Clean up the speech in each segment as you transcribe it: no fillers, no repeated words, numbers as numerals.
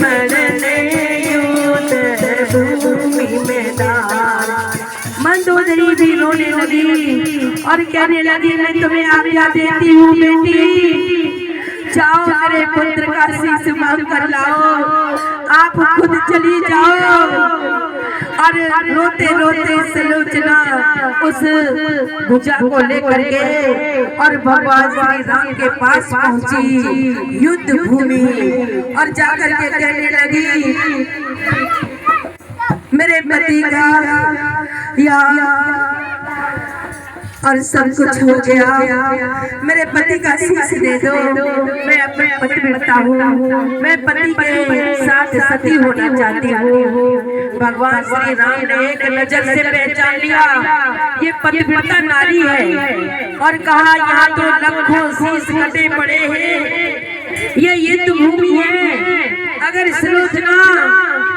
मरने भूमि में दार। मंदोदरी भी रोने लगी और कहने लगी मैं तुम्हें आज्ञा देती हूँ बेटी, जाओ मेरे पुत्र का शीश मांग कर लाओ, आप खुद चली जाओ। और रोते रोते सुलोचना उस भुजा को लेकर के और भगवान श्री राम के पास पहुंची युद्ध भूमि और जाकर के कहने लगी मेरे पति का या और सब कुछ हो गया, मेरे पति का शीश दे दो, मैं अपने पतिव्रता हूँ, मैं पति के साथ सती होना चाहती हूँ। भगवान श्री राम ने एक नजर से पहचान लिया ये पतिव्रता नारी है और कहा यहाँ तो लाखों शीश कटे पड़े हैं, ये युद्ध भूमि है। अगर सुलोचना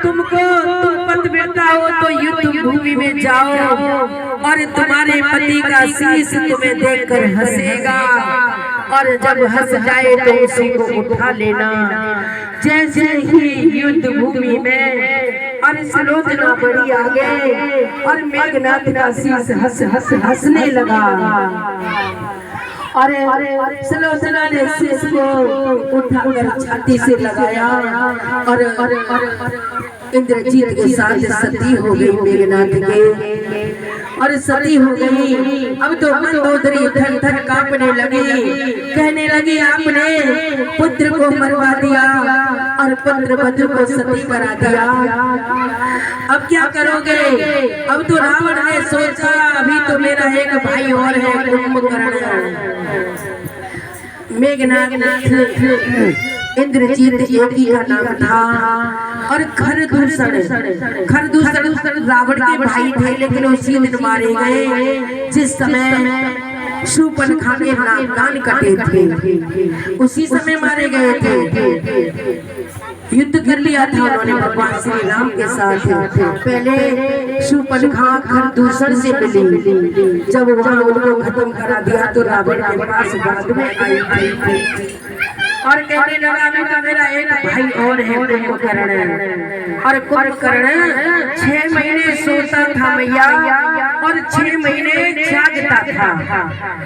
तुम पतिव्रता हो तो युद्ध भूमि में जाओ और तुम्हारे पति का शीश तुम्हें देखकर हंसेगा और जब हंस जाए तो उसी को उठा लेना। जैसे ही युद्ध भूमि में और सुलोचना बड़ी आगे और मेघनाथ का शीश हंसने लगा और सुलोचना ने शीश को उठाकर छाती से लगाया और इंद्रजीत के साथ सती हो गई मेघनाथ के और सती हो गई। अब तो मंदोदरी थर थर कांपने लगी, कहने लगी आपने पुत्र को मरवा दिया और पुत्र वधू को सती करा दिया, अब क्या करोगे? अब तो रावण ने सोचा अभी तो मेरा एक भाई और है कुंभकर्ण। मेघनाथ इंद्रजीत एक ही का नाम था और खरदूषण रावण के भाई थे, लेकिन उसी दिन मारे गए जिस समय शूर्पणखा के कान कटे थे, उसी समय मारे गए थे। युद्ध कर लिया था उन्होंने भगवान श्री राम के साथ। पहले शूर्पणखा खरदूषण से मिली, जब वहाँ उनको खत्म करा दिया तो रावण के पास बाद में आई और कहने लगा बेटा मेरा एक भाई और है कुंभकर्ण, और कुंभकर्ण 6 महीने सोता था मैया और 6 महीने जागता था,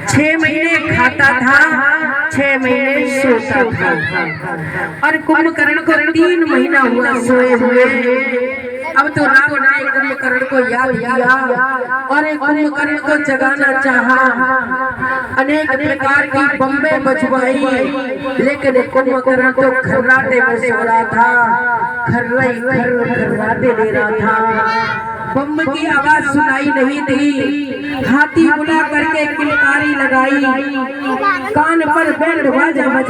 6 महीने खाता था, 6 महीने सोता था और कुंभकर्ण को 3 महीना हुआ सोए हुए। अब तो रावण ने कुंभकर्ण को याद किया और कुंभकर्ण को जगाना चाहा, अनेक प्रकार की बम्बे बजवाई, लेकिन कुंभकर्ण तो खर्राटे में सो रहा था, खर्राटे ले रहा था। बम की आवाज सुनाई नहीं दी, हाथी बुला करके किलकारी लगाई, कान पर बैंड बाजा बजा